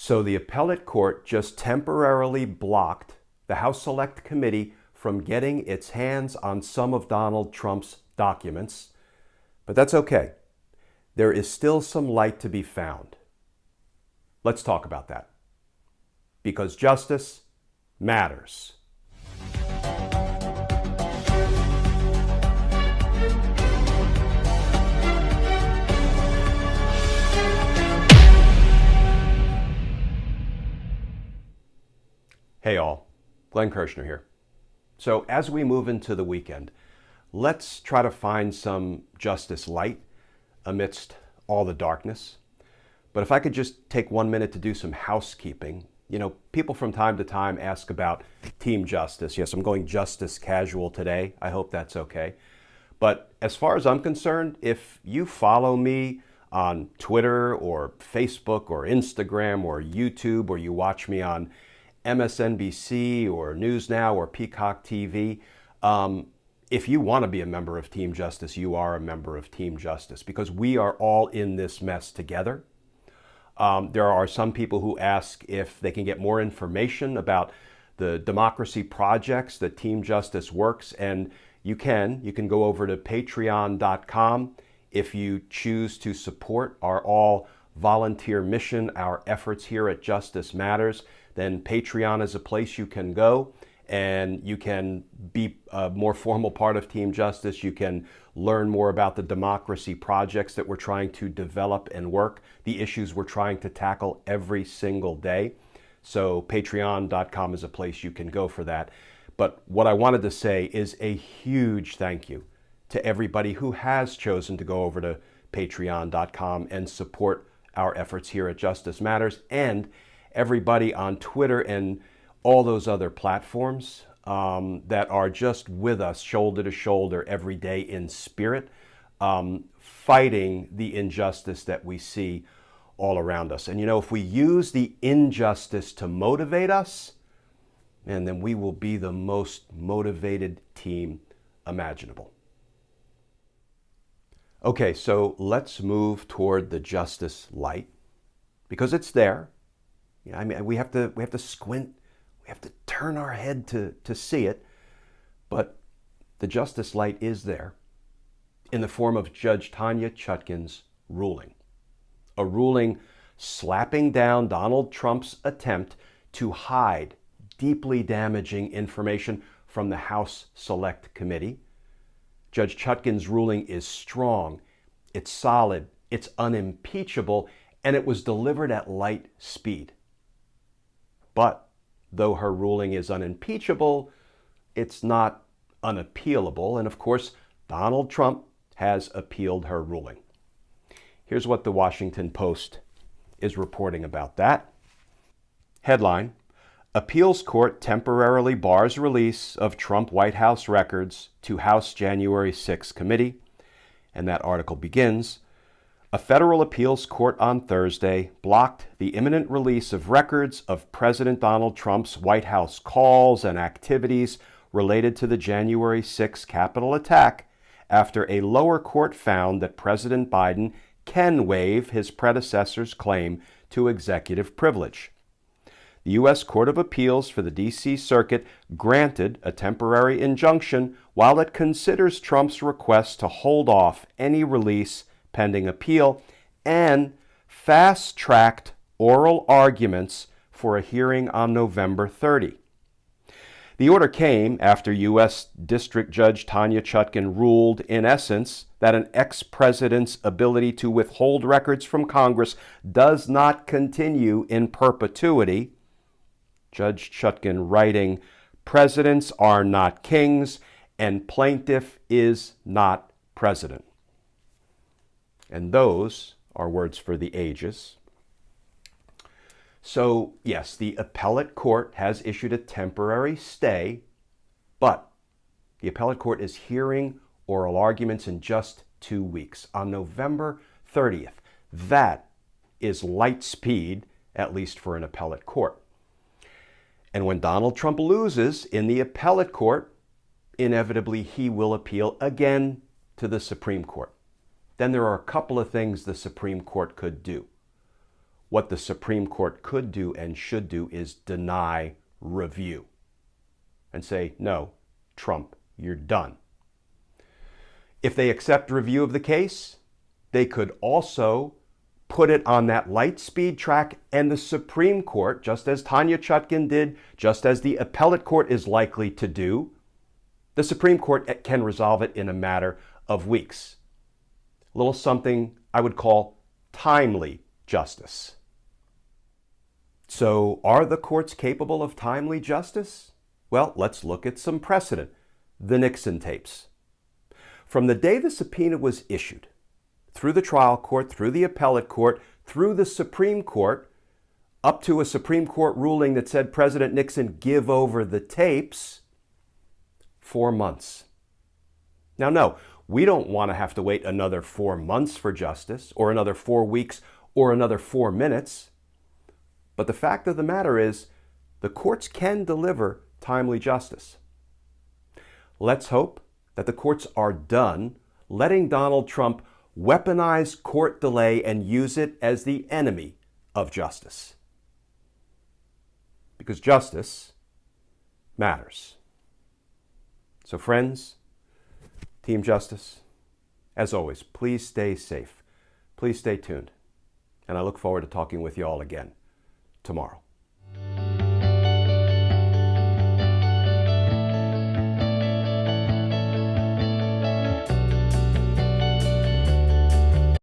So the appellate court just temporarily blocked the House Select Committee from getting its hands on some of Donald Trump's documents. But that's okay. There is still some light to be found. Let's talk about that. Because justice matters. Hey all, Glenn Kirshner here. So as we move into the weekend, let's try to find some justice light amidst all the darkness. But if I could just take 1 minute to do some housekeeping. You know, people from time to time ask about team justice. Yes, I'm going justice casual today. I hope that's okay. But as far as I'm concerned, if you follow me on Twitter or Facebook or Instagram or YouTube, or you watch me on MSNBC or News Now or Peacock TV, if you want to be a member of Team Justice, you are a member of Team Justice, because we are all in this mess together. There are some people who ask if they can get more information about the democracy projects that Team Justice works, and you can go over to patreon.com if you choose to support our all volunteer mission, our efforts here at Justice Matters. Then Patreon is a place you can go, and you can be a more formal part of Team Justice. You can learn more about the democracy projects that we're trying to develop and work, the issues we're trying to tackle every single day. So patreon.com is a place you can go for that. But what I wanted to say is a huge thank you to everybody who has chosen to go over to patreon.com and support our efforts here at Justice Matters, and everybody on Twitter and all those other platforms that are just with us shoulder to shoulder every day in spirit, fighting the injustice that we see all around us. And you know, if we use the injustice to motivate us, and then we will be the most motivated team imaginable. Okay, so let's move toward the justice light, because it's there. I mean, we have to squint, we have to turn our head to see it, but the justice light is there in the form of Judge Tanya Chutkan's ruling. A ruling slapping down Donald Trump's attempt to hide deeply damaging information from the House Select Committee. Judge Chutkan's ruling is strong, it's solid, it's unimpeachable, and it was delivered at light speed. But though her ruling is unimpeachable, it's not unappealable. And of course, Donald Trump has appealed her ruling. Here's what the Washington Post is reporting about that. Headline: Appeals Court temporarily bars release of Trump White House records to House January 6 committee. And that article begins: A federal appeals court on Thursday blocked the imminent release of records of President Donald Trump's White House calls and activities related to the January 6 Capitol attack after a lower court found that President Biden can waive his predecessor's claim to executive privilege. The U.S. Court of Appeals for the D.C. Circuit granted a temporary injunction while it considers Trump's request to hold off any release pending appeal, and fast-tracked oral arguments for a hearing on November 30. The order came after U.S. District Judge Tanya Chutkan ruled, in essence, that an ex-president's ability to withhold records from Congress does not continue in perpetuity. Judge Chutkan writing, "Presidents are not kings, and plaintiff is not president." And those are words for the ages. So, yes, the appellate court has issued a temporary stay, but the appellate court is hearing oral arguments in just 2 weeks, on November 30th. That is light speed, at least for an appellate court. And when Donald Trump loses in the appellate court, inevitably he will appeal again to the Supreme Court. Then there are a couple of things the Supreme Court could do. what the Supreme Court could do and should do is deny review and say, no, Trump, you're done. If they accept review of the case, they could also put it on that light speed track, and the Supreme Court, just as Tanya Chutkan did, just as the Appellate Court is likely to do, the Supreme Court can resolve it in a matter of weeks. A little something I would call timely justice. So, are the courts capable of timely justice? Well, let's look at some precedent. The Nixon tapes. From the day the subpoena was issued, through the trial court, through the appellate court, through the Supreme Court, up to a Supreme Court ruling that said President Nixon give over the tapes, 4 months. Now, no, we don't want to have to wait another 4 months for justice, or another 4 weeks, or another 4 minutes. But the fact of the matter is, the courts can deliver timely justice. Let's hope that the courts are done letting Donald Trump weaponize court delay and use it as the enemy of justice. Because justice matters. So friends, Team Justice, as always, please stay safe. Please stay tuned. And I look forward to talking with you all again tomorrow.